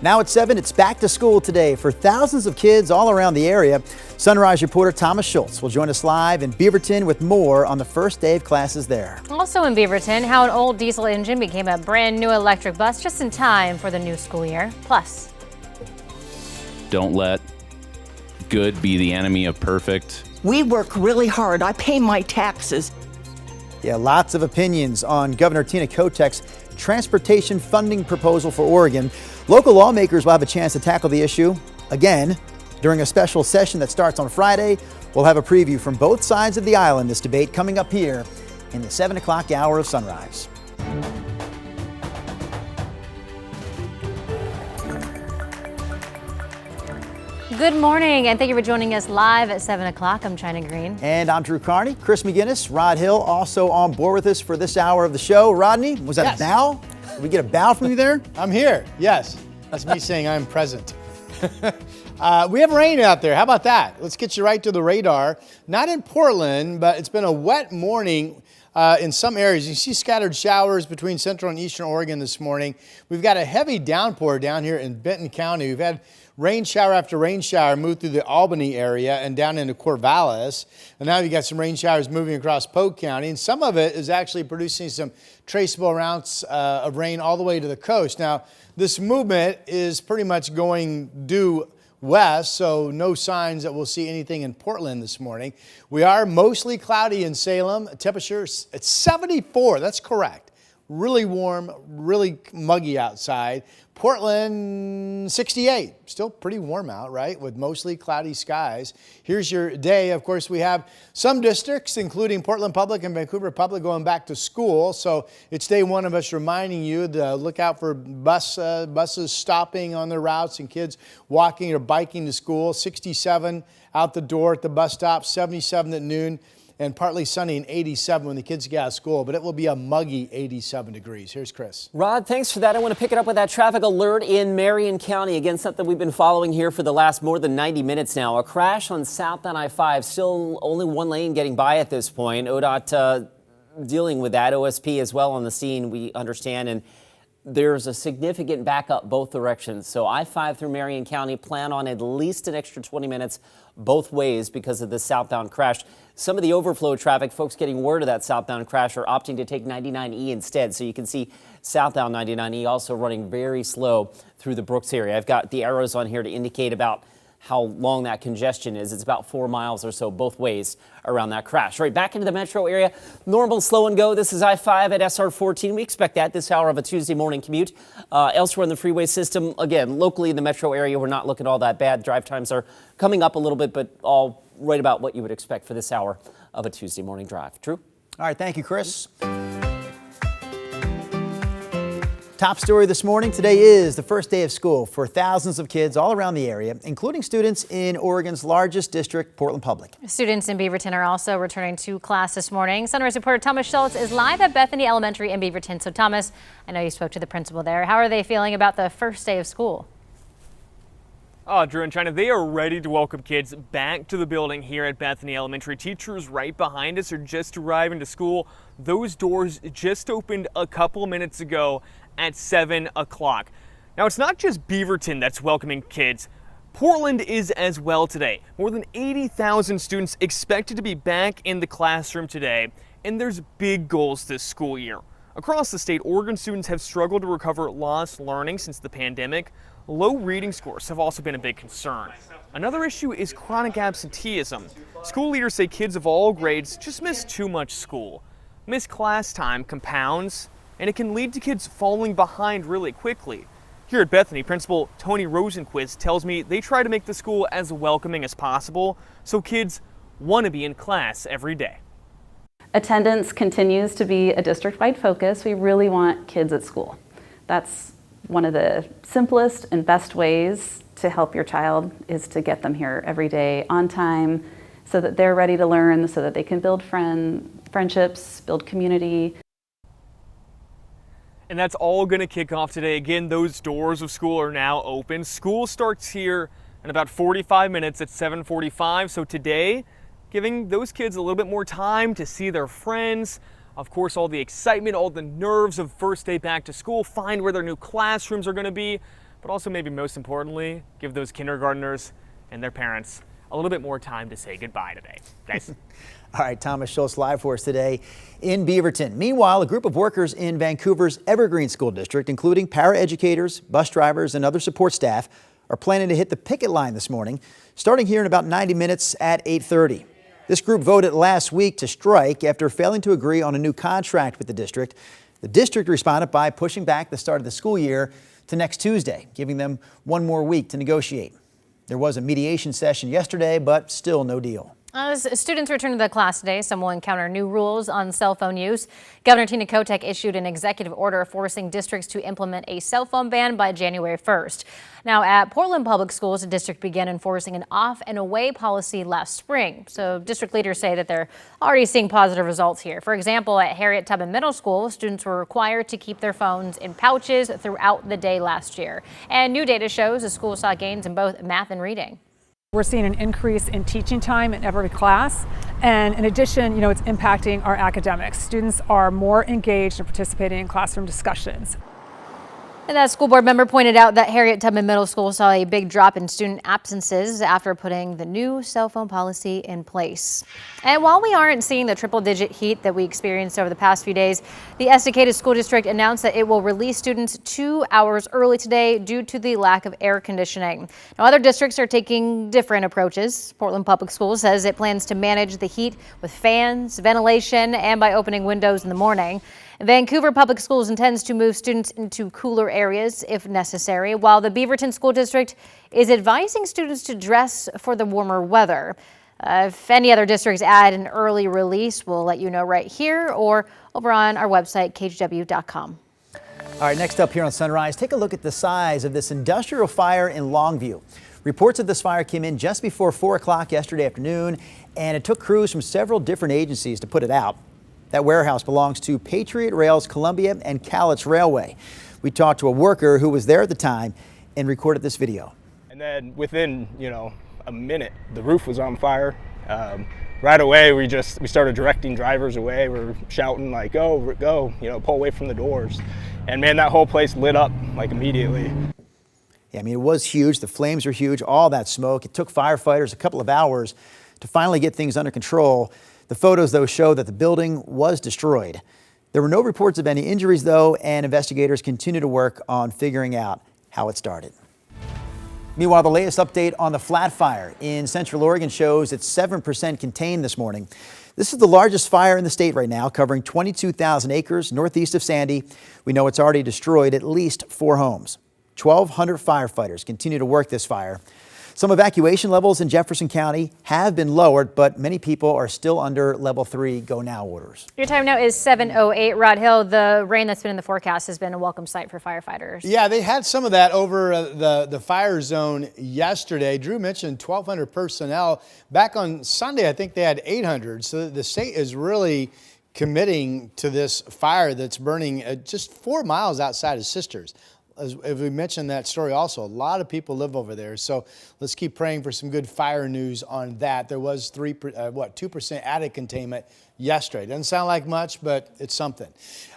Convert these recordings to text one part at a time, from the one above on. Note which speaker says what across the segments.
Speaker 1: Now at 7, it's back to school today for thousands of kids all around the area. Sunrise reporter Thomas Schultz will join us live in Beaverton with more on the first day of classes there.
Speaker 2: Also in Beaverton, how an old diesel engine became a brand new electric bus just in time for the new school year. Plus,
Speaker 3: don't let good be the enemy of perfect.
Speaker 4: We work really hard. I pay my taxes.
Speaker 1: Yeah, lots of opinions on Governor Tina Kotek's transportation funding proposal for Oregon. Local lawmakers will have a chance to tackle the issue again during a special session that starts on Friday. We'll have a preview from both sides of the aisle in this debate coming up here in the 7 o'clock hour of Sunrise.
Speaker 2: good morning and thank you for joining us live at 7 o'clock. I'm China Green.
Speaker 1: And I'm Drew Carney. Chris McGinnis, Rod Hill also on board with us for this hour of the show. Rodney, was that a bow? Did we get a bow from you there?
Speaker 5: I'm here, yes. That's me saying I'm present. We have rain out there. How about that? Let's get you right to the radar. Not in Portland, but it's been a wet morning in some areas. You see scattered showers between central and eastern Oregon this morning. We've got a heavy downpour down here in Benton County. We've had rain shower after rain shower move through the Albany area and down into Corvallis. And now you've got some rain showers moving across Polk County. And some of it is actually producing some traceable amounts of rain all the way to the coast. Now, this movement is pretty much going due west, so no signs that we'll see anything in Portland this morning. We are mostly cloudy in Salem. Temperature at 74, that's correct. Really warm, really muggy outside. Portland, 68. Still pretty warm out, right? With mostly cloudy skies. Here's your day. Of course, we have some districts, including Portland Public and Vancouver Public, going back to school. So it's day one of us reminding you to look out for buses stopping on their routes and kids walking or biking to school. 67 out the door at the bus stop, 77 at noon. And partly sunny and 87 when the kids get out of school, but it will be a muggy 87 degrees. Here's Chris.
Speaker 6: Rod, thanks for that. I want to pick it up with that traffic alert in Marion County. Again, something we've been following here for the last more than 90 minutes now. A crash on southbound I-5, still only one lane getting by at this point. ODOT dealing with that. OSP as well on the scene, we understand. And there's a significant backup both directions. So I-5 through Marion County, plan on at least an extra 20 minutes both ways because of the southbound crash. Some of the overflow traffic, folks getting word of that southbound crash, are opting to take 99E instead. So you can see southbound 99E also running very slow through the Brooks area. I've got the arrows on here to indicate about how long that congestion is. It's about 4 miles or so both ways around that crash. Right, back into the metro area. Normal slow and go. This is I-5 at SR 14. We expect that this hour of a Tuesday morning commute. Elsewhere in the freeway system, again, locally in the metro area, we're not looking all that bad. Drive times are coming up a little bit, but all right about what you would expect for this hour of a Tuesday morning drive. Drew?
Speaker 1: All right, thank you, Chris. Top story this morning. Today is the first day of school for thousands of kids all around the area, including students in Oregon's largest district, Portland Public.
Speaker 2: Students in Beaverton are also returning to class this morning. Sunrise reporter Thomas Schultz is live at Bethany Elementary in Beaverton. So Thomas, I know you spoke to the principal there. How are they feeling about the first day of school?
Speaker 7: Oh, Drew and China, they are ready to welcome kids back to the building here at Bethany Elementary. Teachers right behind us are just arriving to school. Those doors just opened a couple minutes ago at 7 o'clock. Now, it's not just Beaverton that's welcoming kids. Portland is as well today. More than 80,000 students expected to be back in the classroom today, and there's big goals this school year. Across the state, Oregon students have struggled to recover lost learning since the pandemic. Low reading scores have also been a big concern. Another issue is chronic absenteeism. School leaders say kids of all grades just miss too much school. Missed class time compounds, and it can lead to kids falling behind really quickly. Here at Bethany, Principal Tony Rosenquist tells me they try to make the school as welcoming as possible so kids want to be in class every day.
Speaker 8: Attendance continues to be a district-wide focus. We really want kids at school. That's one of the simplest and best ways to help your child is to get them here every day on time so that they're ready to learn, so that they can build friendships, build community.
Speaker 7: And that's all going to kick off today. Again, those doors of school are now open. School starts here in about 45 minutes at 7:45. So today, giving those kids a little bit more time to see their friends. Of course, all the excitement, all the nerves of first day back to school, find where their new classrooms are going to be. but also maybe most importantly, give those kindergartners and their parents a little bit more time to say goodbye today. Guys.
Speaker 1: All right, Thomas Schultz live for us today in Beaverton. Meanwhile, a group of workers in Vancouver's Evergreen School District, including paraeducators, bus drivers, and other support staff, are planning to hit the picket line this morning, starting here in about 90 minutes at 8:30. This group voted last week to strike after failing to agree on a new contract with the district. The district responded by pushing back the start of the school year to next Tuesday, giving them one more week to negotiate. There was a mediation session yesterday, but still no deal.
Speaker 2: As students return to the class today, some will encounter new rules on cell phone use. Governor Tina Kotek issued an executive order forcing districts to implement a cell phone ban by January 1st. Now, at Portland Public Schools, the district began enforcing an off and away policy last spring. So district leaders say that they're already seeing positive results here. For example, at Harriet Tubman Middle School, students were required to keep their phones in pouches throughout the day last year. And new data shows the school saw gains in both math and reading.
Speaker 9: We're seeing an increase in teaching time in every class, and in addition, it's impacting our academics. Students are more engaged in participating in classroom discussions.
Speaker 2: And that school board member pointed out that Harriet Tubman Middle School saw a big drop in student absences after putting the new cell phone policy in place. And while we aren't seeing the triple-digit heat that we experienced over the past few days, the Estacada School District announced that it will release students 2 hours early today due to the lack of air conditioning. Now, other districts are taking different approaches. Portland Public Schools says it plans to manage the heat with fans, ventilation, and by opening windows in the morning. Vancouver Public Schools intends to move students into cooler areas if necessary, while the Beaverton School District is advising students to dress for the warmer weather. If any other districts add an early release, we'll let you know right here or over on our website, kgw.com.
Speaker 1: All right, next up here on Sunrise, take a look at the size of this industrial fire in Longview. Reports of this fire came in just before 4 o'clock yesterday afternoon, and it took crews from several different agencies to put it out. That warehouse belongs to Patriot Rail's Columbia and Cowlitz Railway. We talked to a worker who was there at the time and recorded this video.
Speaker 10: And then within, a minute, the roof was on fire. Right away, we started directing drivers away. We were shouting like, go, pull away from the doors. And man, that whole place lit up like immediately.
Speaker 1: Yeah, it was huge. The flames were huge, all that smoke. It took firefighters a couple of hours to finally get things under control. The photos, though, show that the building was destroyed. There were no reports of any injuries, though, and investigators continue to work on figuring out how it started. Meanwhile, the latest update on the flat fire in Central Oregon shows it's 7% contained this morning. This is the largest fire in the state right now, covering 22,000 acres northeast of Sandy. We know it's already destroyed at least 4 homes. 1,200 firefighters continue to work this fire. Some evacuation levels in Jefferson County have been lowered, but many people are still under level 3 go now orders.
Speaker 2: Your time now is 7:08. Rod Hill, the rain that's been in the forecast has been a welcome sight for firefighters.
Speaker 5: Yeah, they had some of that over the fire zone yesterday. Drew mentioned 1,200 personnel. Back on Sunday, I think they had 800. So the state is really committing to this fire that's burning just 4 miles outside of Sisters. As we mentioned that story also, a lot of people live over there. So let's keep praying for some good fire news on that. There was 2% attic containment yesterday. Doesn't sound like much, but it's something.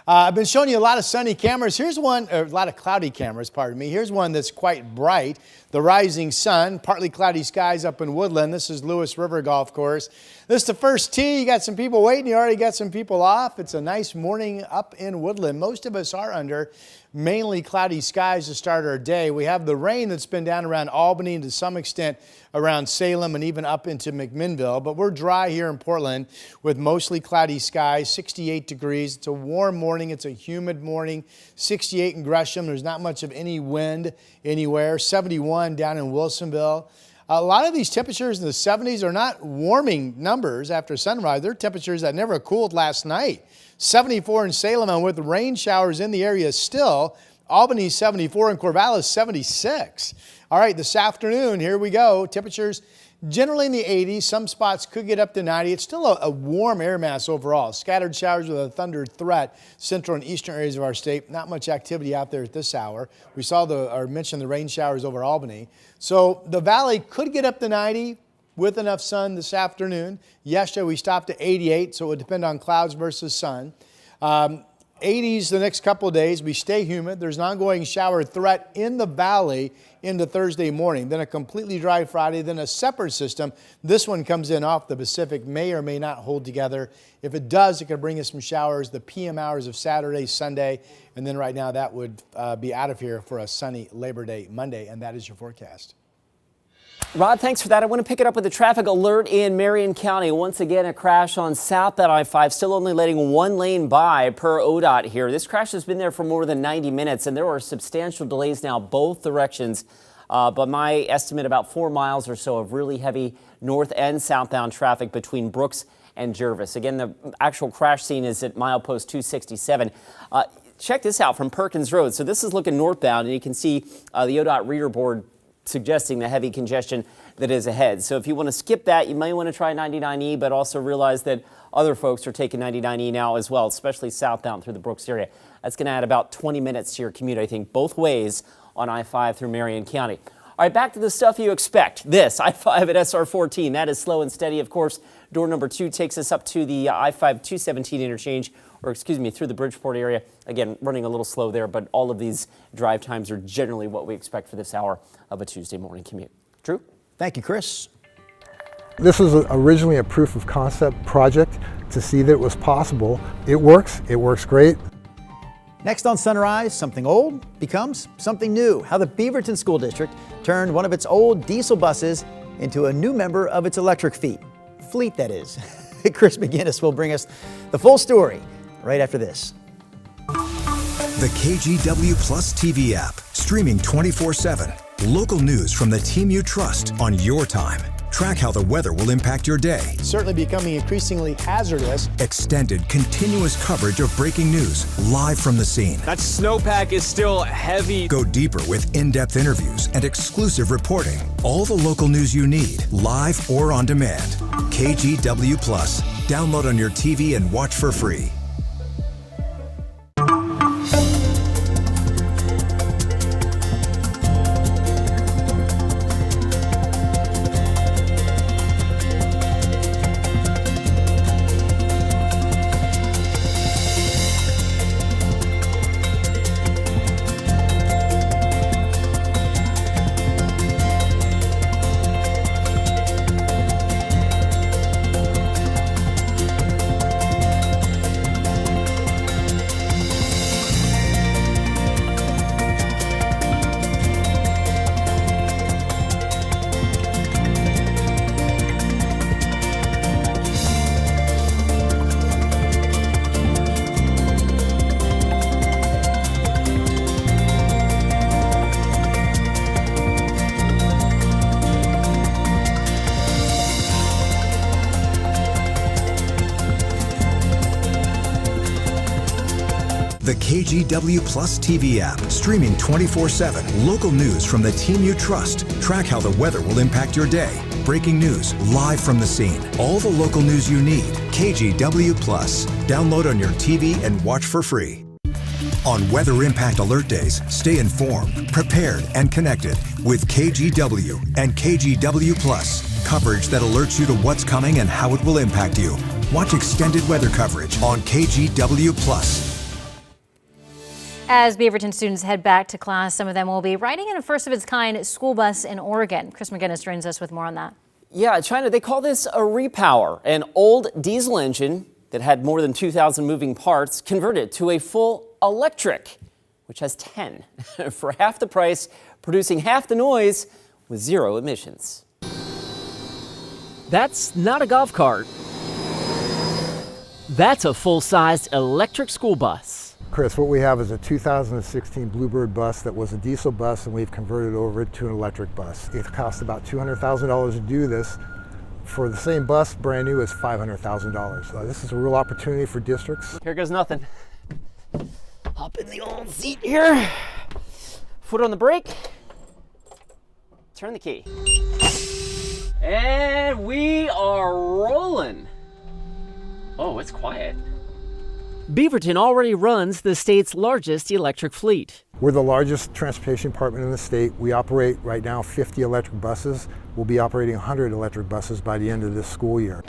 Speaker 5: I've been showing you a lot of sunny cameras. Here's one, a lot of cloudy cameras, pardon me. Here's one that's quite bright. The rising sun, partly cloudy skies up in Woodland. This is Lewis River Golf Course. This is the first tee. You got some people waiting. You already got some people off. It's a nice morning up in Woodland. Most of us are under mainly cloudy skies to start our day. We have the rain that's been down around Albany and to some extent around Salem and even up into McMinnville. But we're dry here in Portland with mostly cloudy skies, 68 degrees. It's a warm morning. It's a humid morning. 68 in Gresham. There's not much of any wind anywhere. 71 down in Wilsonville. A lot of these temperatures in the 70s are not warming numbers after sunrise. They're temperatures that never cooled last night. 74 in Salem, and with rain showers in the area still. Albany 74 and Corvallis 76. All right, this afternoon, here we go. Temperatures generally in the 80s. Some spots could get up to 90. It's still a warm air mass overall. Scattered showers with a thunder threat. Central and eastern areas of our state. Not much activity out there at this hour. We saw mentioned the rain showers over Albany. So the valley could get up to 90 with enough sun this afternoon. Yesterday we stopped at 88, so it would depend on clouds versus sun. 80s the next couple of days. We stay humid. There's an ongoing shower threat in the valley into Thursday morning. Then a completely dry Friday. Then a separate system. This one comes in off the Pacific, may or may not hold together. If it does, it could bring us some showers the PM hours of Saturday, Sunday. And then right now that would be out of here for a sunny Labor Day Monday. And that is your forecast.
Speaker 6: Rod, thanks for that. I want to pick it up with a traffic alert in Marion County. Once again, a crash on South I-5, still only letting one lane by per ODOT here. This crash has been there for more than 90 minutes, and there are substantial delays now both directions. But my estimate, about 4 miles or so of really heavy north and southbound traffic between Brooks and Jervis. Again, the actual crash scene is at milepost 267. Check this out from Perkins Road. So this is looking northbound, and you can see the ODOT reader board suggesting the heavy congestion that is ahead. So if you want to skip that, you may want to try 99E, but also realize that other folks are taking 99E now as well, especially southbound through the Brooks area. That's going to add about 20 minutes to your commute, I think, both ways on I-5 through Marion County. All right, back to the stuff you expect. This, I-5 at SR14, that is slow and steady. Of course, door number 2 takes us up to the I-5-217 interchange, or excuse me, through the Bridgeport area. Again, running a little slow there, but all of these drive times are generally what we expect for this hour of a Tuesday morning commute. Drew?
Speaker 1: Thank you, Chris.
Speaker 11: This was originally a proof of concept project to see that it was possible. It works great.
Speaker 1: Next on Sunrise, something old becomes something new. How the Beaverton School District turned one of its old diesel buses into a new member of its electric fleet, that is. Chris McGinnis will bring us the full story right after this.
Speaker 12: The KGW Plus TV app, streaming 24/7. Local news from the team you trust on your time. Track how the weather will impact your day.
Speaker 5: Certainly becoming increasingly hazardous.
Speaker 12: Extended, continuous coverage of breaking news live from the scene.
Speaker 7: That snowpack is still heavy.
Speaker 12: Go deeper with in-depth interviews and exclusive reporting. All the local news you need, live or on demand. KGW Plus. Download on your TV and watch for free. The KGW Plus TV app, streaming 24/7. Local news from the team you trust. Track how the weather will impact your day. Breaking news live from the scene. All the local news you need. KGW Plus. Download on your TV and watch for free. On Weather Impact Alert Days, stay informed, prepared, and connected with KGW and KGW Plus. Coverage that alerts you to what's coming and how it will impact you. Watch extended weather coverage on KGW Plus.
Speaker 2: As Beaverton students head back to class, some of them will be riding in a first-of-its-kind school bus in Oregon. Chris McGinnis joins us with more on that.
Speaker 6: Yeah, China, they call this a repower, an old diesel engine that had more than 2,000 moving parts converted to a full electric, which has 10 for half the price, producing half the noise with 0 emissions.
Speaker 13: That's not a golf cart. That's a full-sized electric school bus.
Speaker 11: Chris, what we have is a 2016 Bluebird bus that was a diesel bus, and we've converted over it to an electric bus. It cost about $200,000 to do this. For the same bus, brand new, is $500,000. This is a real opportunity for districts.
Speaker 6: Here goes nothing. Hop in the old seat here. Foot on the brake. Turn the key. And we are rolling. Oh, it's quiet.
Speaker 13: Beaverton already runs the state's largest electric fleet.
Speaker 11: We're the largest transportation department in the state. We operate right now 50 electric buses. We'll be operating 100 electric buses by the end of this school year.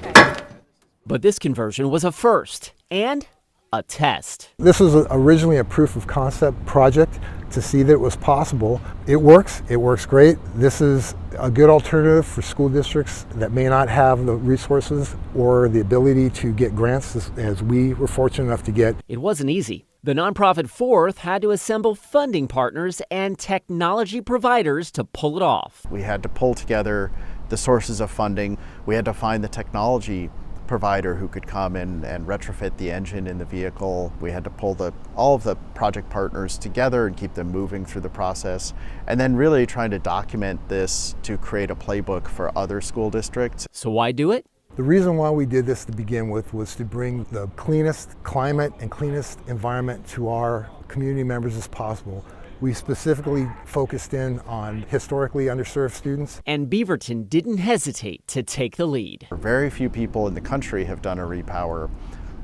Speaker 13: But this conversion was a first and a test.
Speaker 11: This was originally a proof of concept project to see that it was possible. It works great. This is a good alternative for school districts that may not have the resources or the ability to get grants as we were fortunate enough to get.
Speaker 13: It wasn't easy. The nonprofit Fourth had to assemble funding partners and technology providers to pull it off.
Speaker 14: We had to pull together the sources of funding. We had to find the technology provider who could come in and retrofit the engine in the vehicle. We had to pull all of the project partners together and keep them moving through the process, and then really trying to document this to create a playbook for other school districts.
Speaker 13: So why do it?
Speaker 11: The reason why we did this to begin with was to bring the cleanest climate and cleanest environment to our community members as possible. We specifically focused in on historically underserved students.
Speaker 13: And Beaverton didn't hesitate to take the lead.
Speaker 14: Very few people in the country have done a repower.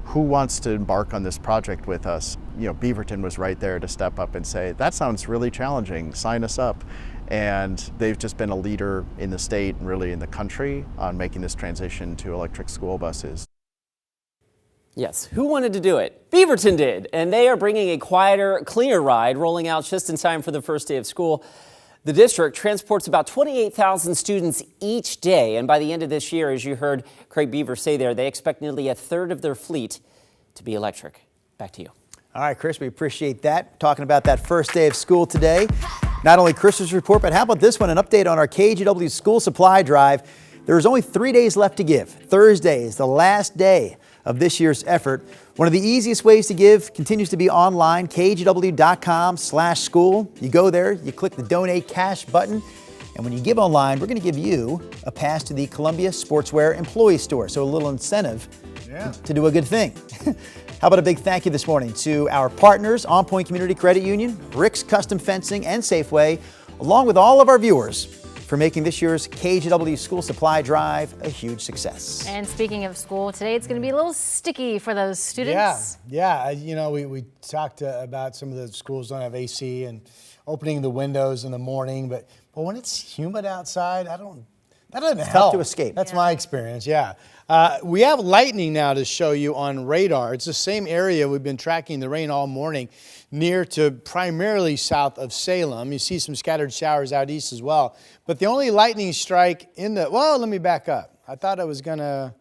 Speaker 14: Who wants to embark on this project with us? You know, Beaverton was right there to step up and say, that sounds really challenging, sign us up. And they've just been a leader in the state and really in the country on making this transition to electric school buses.
Speaker 6: Yes, who wanted to do it? Beaverton did, and they are bringing a quieter, cleaner ride, rolling out just in time for the first day of school. The district transports about 28,000 students each day, and by the end of this year, as you heard Craig Beaver say there, they expect nearly a third of their fleet to be electric. Back to you.
Speaker 1: All right, Chris, we appreciate that. Talking about that first day of school today. Not only Chris's report, but how about this one, an update on our KGW school supply drive. There's only 3 days left to give. Thursday is the last day of this year's effort. One of the easiest ways to give continues to be online, kgw.com/school. You go there, you click the donate cash button, and when you give online, we're going to give you a pass to the Columbia Sportswear Employee Store. So a little incentive to do a good thing. How about a big thank you this morning to our partners, On Point Community Credit Union, Rick's Custom Fencing, and Safeway, along with all of our viewers, for making this year's KGW School Supply Drive a huge success.
Speaker 2: And speaking of school, today it's going to be a little sticky for those students.
Speaker 5: Yeah. You know, we talked about some of the schools don't have AC and opening the windows in the morning, but when it's humid outside, that doesn't help.
Speaker 1: Tough to escape.
Speaker 5: That's my experience, yeah. We have lightning now to show you on radar. It's the same area we've been tracking the rain all morning, near to primarily south of Salem. You see some scattered showers out east as well. But the only lightning strike well, let me back up. I thought I was gonna,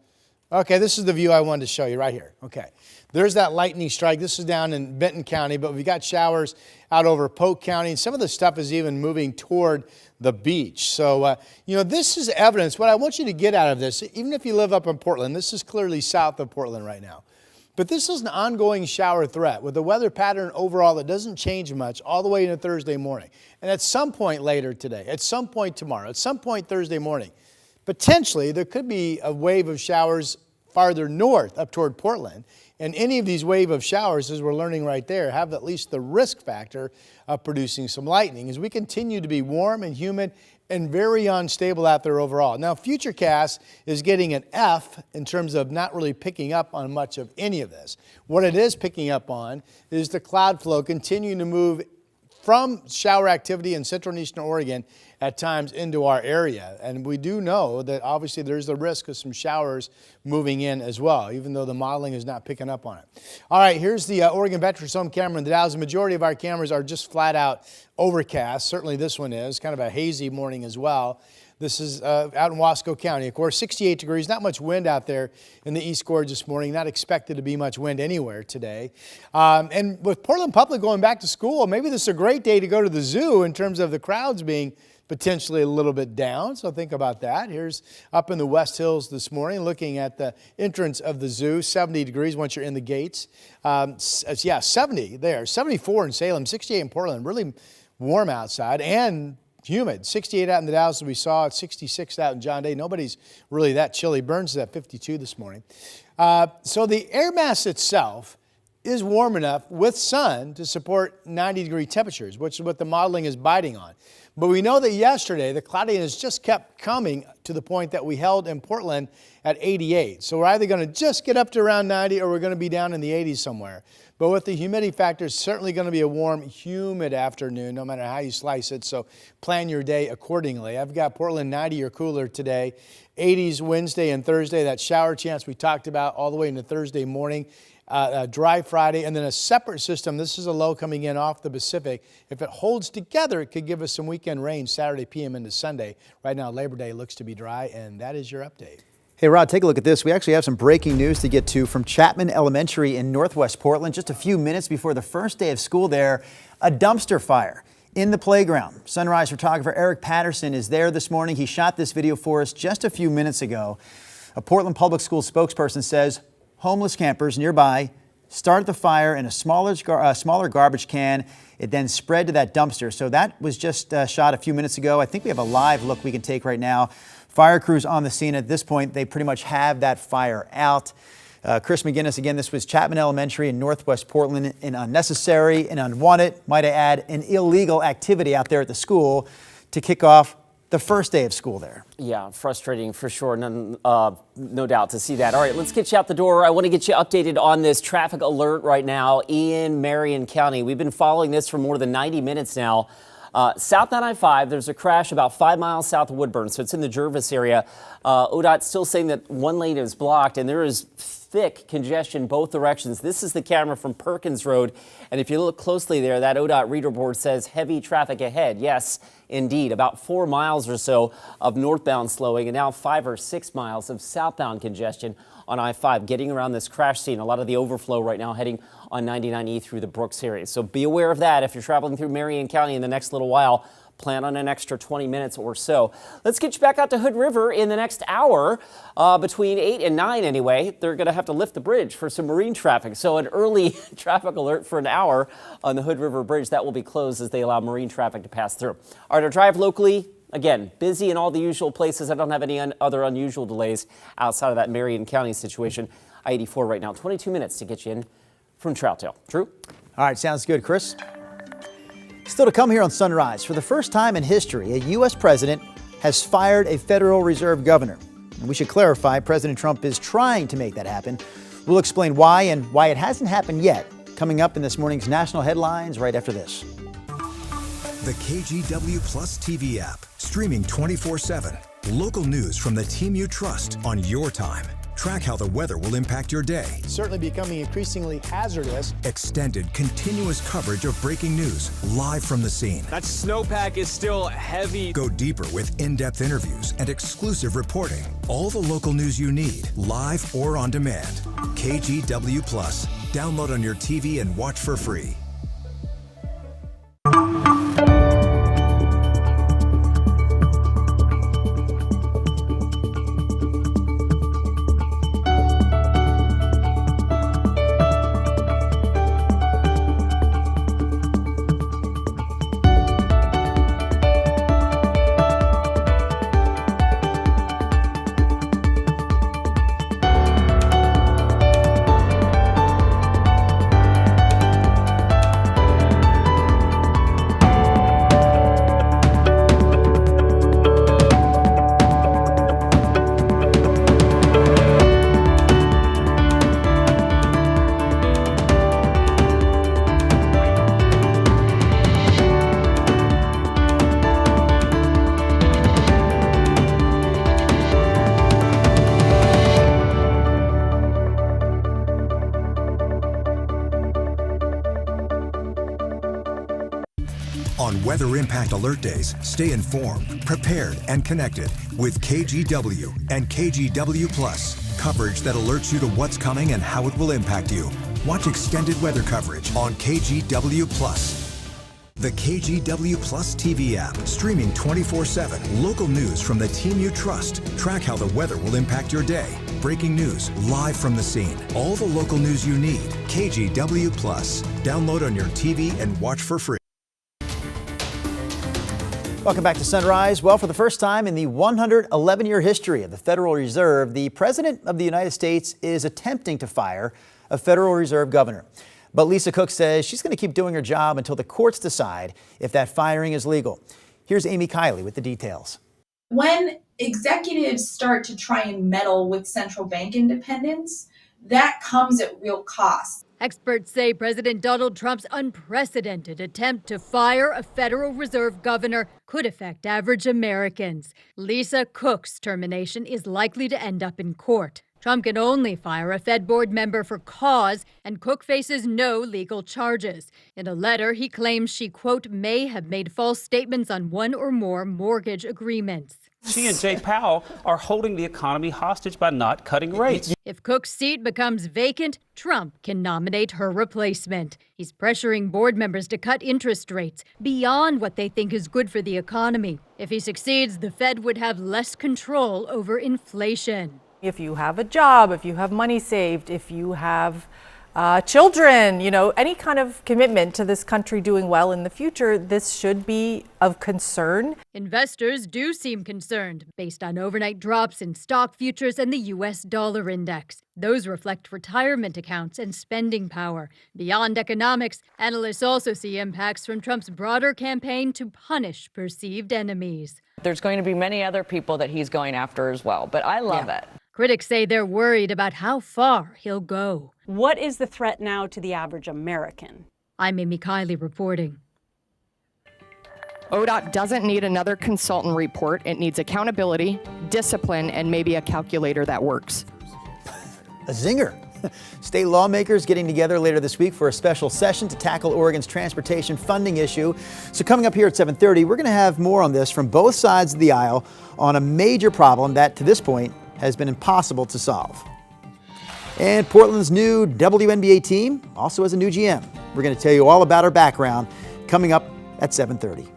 Speaker 5: okay, this is the view I wanted to show you right here. Okay, there's that lightning strike. This is down in Benton County, but we've got showers out over Polk County, and some of the stuff is even moving toward the beach. So, you know, this is evidence. What I want you to get out of this, even if you live up in Portland, this is clearly south of Portland right now. But this is an ongoing shower threat with a weather pattern overall that doesn't change much all the way into Thursday morning. And at some point later today, at some point tomorrow, at some point Thursday morning, potentially there could be a wave of showers farther north up toward Portland. And any of these wave of showers, as we're learning right there, have at least the risk factor of producing some lightning as we continue to be warm and humid and very unstable out there overall. Now, Futurecast is getting an F in terms of not really picking up on much of any of this. What it is picking up on is the cloud flow continuing to move from shower activity in central and eastern Oregon at times into our area. And we do know that obviously there's the risk of some showers moving in as well, even though the modeling is not picking up on it. All right, here's the Oregon Veterans Home camera in the Dalles. The majority of our cameras are just flat out overcast. Certainly this one is kind of a hazy morning as well. This is out in Wasco County. Of course, 68 degrees, not much wind out there in the East Gorge this morning. Not expected to be much wind anywhere today. And with Portland Public going back to school, maybe this is a great day to go to the zoo in terms of the crowds being potentially a little bit down. So think about that. Here's up in the West Hills this morning, looking at the entrance of the zoo, 70 degrees once you're in the gates. 70 there, 74 in Salem, 68 in Portland, really warm outside and humid. 68 out in the Dalles, we saw it, 66 out in John Day. Nobody's really that chilly. Burns is at 52 this morning. So the air mass itself is warm enough with sun to support 90-degree temperatures, which is what the modeling is biting on. But we know that yesterday the cloudiness just kept coming to the point that we held in Portland at 88. So we're either going to just get up to around 90 or we're going to be down in the 80s somewhere. But with the humidity factor, it's certainly going to be a warm, humid afternoon, no matter how you slice it. So plan your day accordingly. I've got Portland 90 or cooler today. 80s Wednesday and Thursday, that shower chance we talked about all the way into Thursday morning. dry Friday, and then a separate system. This is a low coming in off the Pacific. If it holds together, it could give us some weekend rain Saturday PM into Sunday. Right now, Labor Day looks to be dry, and that is your update.
Speaker 1: Hey, Rod, take a look at this. We actually have some breaking news to get to from Chapman Elementary in Northwest Portland. Just a few minutes before the first day of school there, a dumpster fire in the playground. Sunrise photographer Eric Patterson is there this morning. He shot this video for us just a few minutes ago. A Portland Public Schools spokesperson says homeless campers nearby started the fire in a smaller garbage can. It then spread to that dumpster. So that was just shot a few minutes ago. I think we have a live look we can take right now. Fire crews on the scene at this point. They pretty much have that fire out. Chris McGinnis, again, this was Chapman Elementary in Northwest Portland. An unnecessary and unwanted, might I add, an illegal activity out there at the school to kick off the first day of school there.
Speaker 6: Yeah, frustrating for sure. No doubt to see that. All right, let's get you out the door. I want to get you updated on this traffic alert right now in Marion County. We've been following this for more than 90 minutes now. South 95, there's a crash about 5 miles south of Woodburn, so it's in the Jervis area. ODOT's still saying that one lane is blocked, and there is thick congestion both directions. This is the camera from Perkins Road, and if you look closely there, that ODOT reader board says heavy traffic ahead. Yes, indeed, about 4 miles or so of northbound slowing, and now 5 or 6 miles of southbound congestion on I-5, getting around this crash scene. A lot of the overflow right now heading on 99E through the Brooks area. So be aware of that if you're traveling through Marion County in the next little while. Plan on an extra 20 minutes or so. Let's get you back out to Hood River in the next hour, between 8 and 9 anyway. They're going to have to lift the bridge for some marine traffic. So an early traffic alert for an hour on the Hood River Bridge. That will be closed as they allow marine traffic to pass through. All right, our drive locally, again, busy in all the usual places. I don't have any other unusual delays outside of that Marion County situation. I-84 right now, 22 minutes to get you in from Troutdale. Drew?
Speaker 1: All right, sounds good, Chris. Still to come here on Sunrise, for the first time in history, a U.S. president has fired a Federal Reserve governor. And we should clarify, President Trump is trying to make that happen. We'll explain why and why it hasn't happened yet, coming up in this morning's national headlines right after this.
Speaker 12: The KGW Plus TV app, streaming 24/7. Local news from the team you trust on your time. Track how the weather will impact your day.
Speaker 5: Certainly becoming increasingly hazardous.
Speaker 12: Extended, continuous coverage of breaking news live from the scene.
Speaker 7: That snowpack is still heavy.
Speaker 12: Go deeper with in-depth interviews and exclusive reporting. All the local news you need, live or on demand. KGW Plus. Download on your TV and watch for free. On Weather Impact Alert Days, stay informed, prepared, and connected with KGW and KGW Plus. Coverage that alerts you to what's coming and how it will impact you. Watch extended weather coverage on KGW Plus. The KGW Plus TV app, streaming 24/7. Local news from the team you trust. Track how the weather will impact your day. Breaking news live from the scene. All the local news you need. KGW Plus. Download on your TV and watch for free.
Speaker 1: Welcome back to Sunrise. Well, for the first time in the 111-year history of the Federal Reserve, the President of the United States is attempting to fire a Federal Reserve governor. But Lisa Cook says she's going to keep doing her job until the courts decide if that firing is legal. Here's Amy Kiley with the details.
Speaker 15: When executives start to try and meddle with central bank independence, that comes at real cost.
Speaker 16: Experts say President Donald Trump's unprecedented attempt to fire a Federal Reserve governor could affect average Americans. Lisa Cook's termination is likely to end up in court. Trump can only fire a Fed board member for cause, and Cook faces no legal charges. In a letter, he claims she, quote, may have made false statements on one or more mortgage agreements.
Speaker 17: She and Jay Powell are holding the economy hostage by not cutting rates.
Speaker 16: If Cook's seat becomes vacant, Trump can nominate her replacement. He's pressuring board members to cut interest rates beyond what they think is good for the economy. If he succeeds, the Fed would have less control over inflation.
Speaker 18: If you have a job, if you have money saved, if you have children, any kind of commitment to this country doing well in the future, this should be of concern.
Speaker 16: Investors do seem concerned based on overnight drops in stock futures and the U.S. dollar index. Those reflect retirement accounts and spending power. Beyond economics, analysts also see impacts from Trump's broader campaign to punish perceived enemies.
Speaker 19: There's going to be many other people that he's going after as well, but I love it.
Speaker 16: Critics say they're worried about how far he'll go.
Speaker 20: What is the threat now to the average American?
Speaker 16: I'm Amy Kiley reporting.
Speaker 21: ODOT doesn't need another consultant report. It needs accountability, discipline, and maybe a calculator that works.
Speaker 1: A zinger. State lawmakers getting together later this week for a special session to tackle Oregon's transportation funding issue. So coming up here at 7:30, we're going to have more on this from both sides of the aisle on a major problem that to this point has been impossible to solve. And Portland's new WNBA team also has a new GM. We're going to tell you all about her background coming up at 7:30.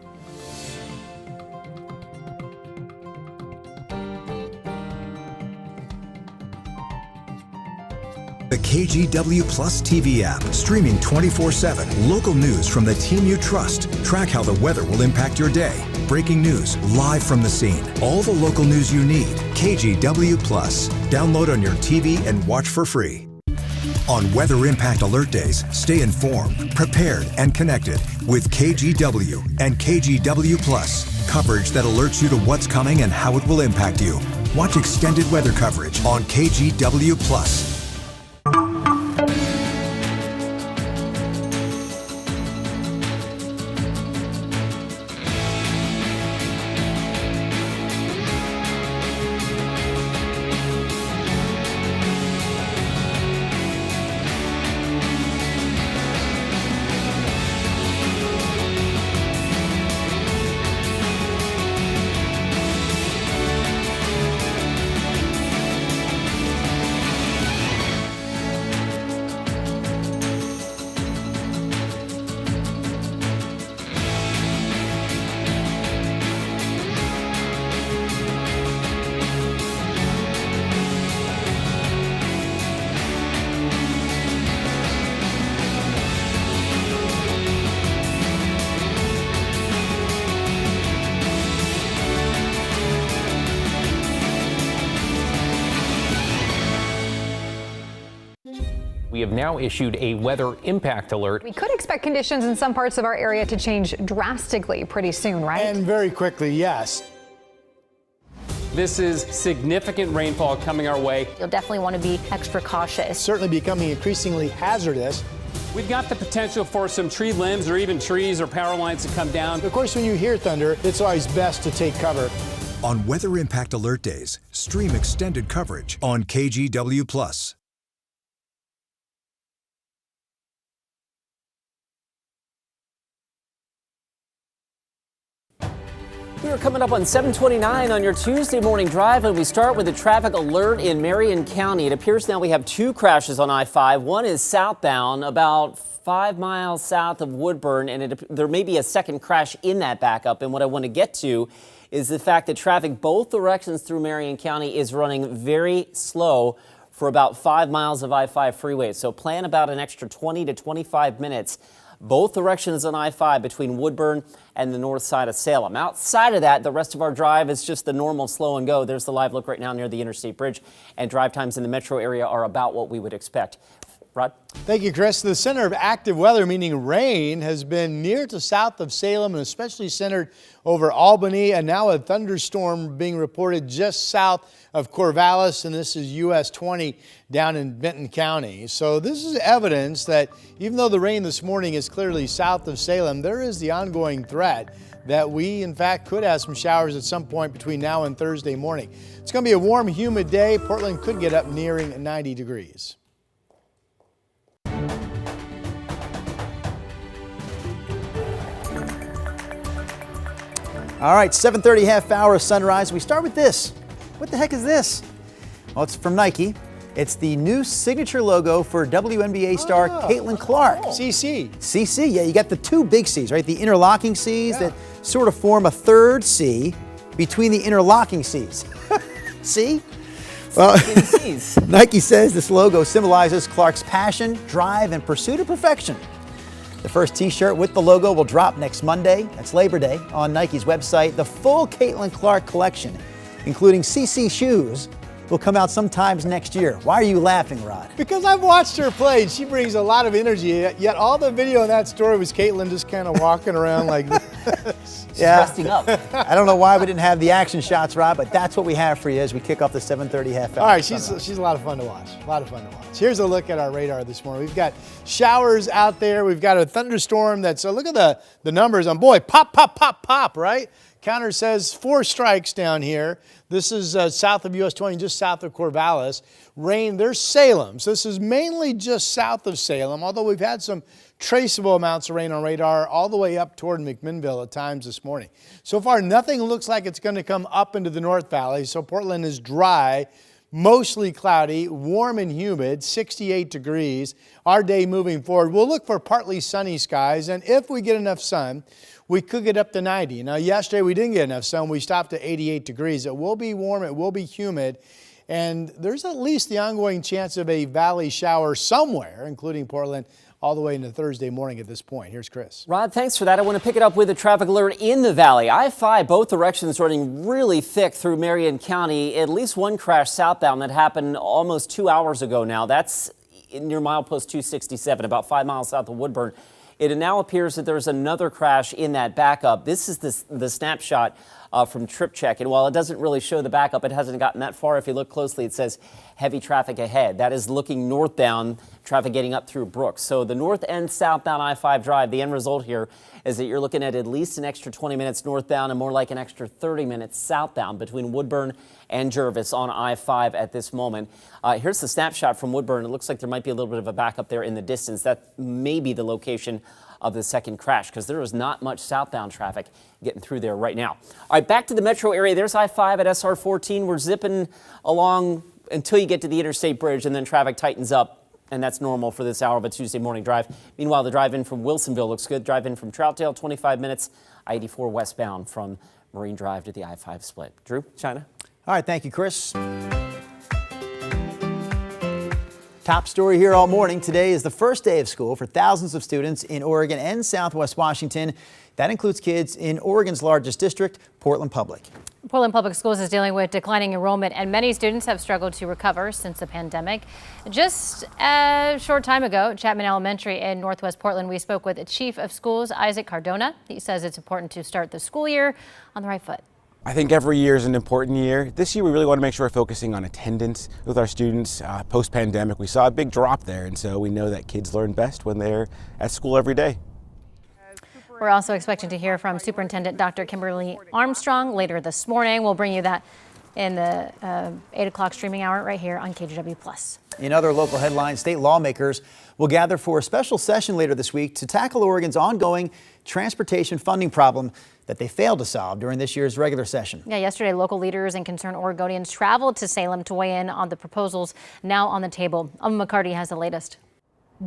Speaker 12: The KGW Plus TV app, streaming 24/7. Local news from the team you trust. Track how the weather will impact your day. Breaking news live from the scene. All the local news you need. KGW Plus. Download on your TV and watch for free. On Weather Impact Alert Days, stay informed, prepared, and connected with KGW and KGW Plus. Coverage that alerts you to what's coming and how it will impact you. Watch extended weather coverage on KGW Plus.
Speaker 22: We have now issued a weather impact alert.
Speaker 23: We could expect conditions in some parts of our area to change drastically pretty soon, right?
Speaker 5: And very quickly, yes.
Speaker 22: This is significant rainfall coming our way.
Speaker 24: You'll definitely want to be extra cautious.
Speaker 5: Certainly becoming increasingly hazardous.
Speaker 22: We've got the potential for some tree limbs or even trees or power lines to come down.
Speaker 5: Of course, when you hear thunder, it's always best to take cover.
Speaker 12: On Weather Impact Alert Days, stream extended coverage on KGW Plus.
Speaker 6: We are coming up on 7:29 on your Tuesday morning drive, and we start with a traffic alert in Marion County. It appears now we have two crashes on I-5. One is southbound, about 5 miles south of Woodburn, and there may be a second crash in that backup. And what I want to get to is the fact that traffic both directions through Marion County is running very slow for about 5 miles of I-5 freeway. So plan about an extra 20 to 25 minutes. Both directions on I-5 between Woodburn and the north side of Salem. Outside of that, the rest of our drive is just the normal slow and go. There's the live look right now near the Interstate Bridge, and drive times in the metro area are about what we would expect. Rod?
Speaker 5: Thank you, Chris. The center of active weather, meaning rain, has been near to south of Salem and especially centered over Albany, and now a thunderstorm being reported just south of Corvallis, and this is US 20 down in Benton County. So this is evidence that even though the rain this morning is clearly south of Salem, there is the ongoing threat that we, in fact, could have some showers at some point between now and Thursday morning. It's going to be a warm, humid day. Portland could get up nearing 90 degrees.
Speaker 1: All right, 7:30 half hour of sunrise. We start with this. What the heck is this? Well, it's from Nike. It's the new signature logo for WNBA star Caitlin Clark.
Speaker 5: CC.
Speaker 1: CC, yeah, you got the two big C's, right? The interlocking C's that sort of form a third C between the interlocking C's. See? Well, Nike says this logo symbolizes Clark's passion, drive, and pursuit of perfection. The first t-shirt with the logo will drop next Monday, that's Labor Day, on Nike's website. The full Caitlin Clark collection, including CC shoes, will come out sometimes next year. Why are you laughing, Rod?
Speaker 5: Because I've watched her play and she brings a lot of energy, yet all the video in that story was Caitlin just kind of walking around like this.
Speaker 6: Resting up.
Speaker 1: I don't know why we didn't have the action shots, Rod, but that's what we have for you as we kick off the 7:30 half hour.
Speaker 5: All right, she's a lot of fun to watch. A lot of fun to watch. Here's a look at our radar this morning. We've got showers out there. We've got a thunderstorm that's, look at the numbers on, boy, pop, pop, pop, pop, right? Counter says 4 strikes down here. This is south of US 20, just south of Corvallis. Rain, there's Salem. So this is mainly just south of Salem, although we've had some traceable amounts of rain on radar all the way up toward McMinnville at times this morning. So far, nothing looks like it's going to come up into the North Valley. So Portland is dry, mostly cloudy, warm and humid, 68 degrees. Our day moving forward, we'll look for partly sunny skies, and if we get enough sun, we could get up to 90. Now, yesterday we didn't get enough sun. We stopped at 88 degrees. It will be warm. It will be humid. And there's at least the ongoing chance of a valley shower somewhere, including Portland, all the way into Thursday morning at this point. Here's Chris.
Speaker 6: Rod, thanks for that. I want to pick it up with a traffic alert in the valley. I-5, both directions running really thick through Marion County. At least one crash southbound that happened almost 2 hours ago now. That's near milepost 267, about 5 miles south of Woodburn. It now appears that there's another crash in that backup. This is the snapshot from Trip Check. And while it doesn't really show the backup, it hasn't gotten that far. If you look closely, it says heavy traffic ahead. That is looking northbound, traffic getting up through Brooks. So the north and southbound I-5 drive, the end result here is that you're looking at least an extra 20 minutes northbound and more like an extra 30 minutes southbound between Woodburn and Jervis on I-5 at this moment. Here's the snapshot from Woodburn. It looks like there might be a little bit of a backup there in the distance. That may be the location of the second crash because there is not much southbound traffic getting through there right now. All right, back to the metro area. There's I-5 at SR 14. We're zipping along until you get to the Interstate Bridge, and then traffic tightens up, and that's normal for this hour of a Tuesday morning drive. Meanwhile, the drive in from Wilsonville looks good. Drive in from Troutdale, 25 minutes. I-84 westbound from Marine Drive to the I-5 split. Drew, China.
Speaker 1: All right, thank you, Chris. Top story here all morning. Today is the first day of school for thousands of students in Oregon and Southwest Washington. That includes kids in Oregon's largest district, Portland Public.
Speaker 2: Portland Public Schools is dealing with declining enrollment, and many students have struggled to recover since the pandemic. Just a short time ago, Chapman Elementary in Northwest Portland, we spoke with Chief of Schools Isaac Cardona. He says it's important to start the school year on the right foot.
Speaker 3: I think every year is an important year. This year we really want to make sure we're focusing on attendance with our students. Post-pandemic, we saw a big drop there, and so we know that kids learn best when they're at school every day.
Speaker 2: We're also expecting to hear from Superintendent Dr. Kimberly Armstrong later this morning. We'll bring you that in the 8 o'clock streaming hour right here on KGW+.
Speaker 1: In other local headlines, state lawmakers will gather for a special session later this week to tackle Oregon's ongoing transportation funding problem that they failed to solve during this year's regular session.
Speaker 2: Yeah, yesterday, local leaders and concerned Oregonians traveled to Salem to weigh in on the proposals now on the table. Alma McCarty has the latest.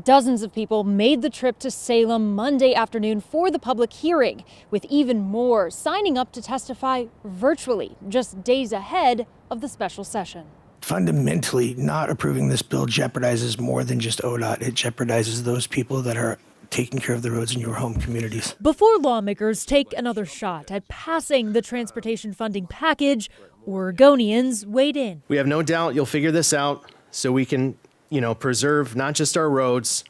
Speaker 4: Dozens of people made the trip to Salem Monday afternoon for the public hearing, with even more signing up to testify virtually just days ahead of the special session.
Speaker 8: Fundamentally, not approving this bill jeopardizes more than just ODOT. It jeopardizes those people that are taking care of the roads in your home communities.
Speaker 4: Before lawmakers take another shot at passing the transportation funding package, Oregonians weighed in.
Speaker 9: We have no doubt you'll figure this out so we can, preserve not just our roads,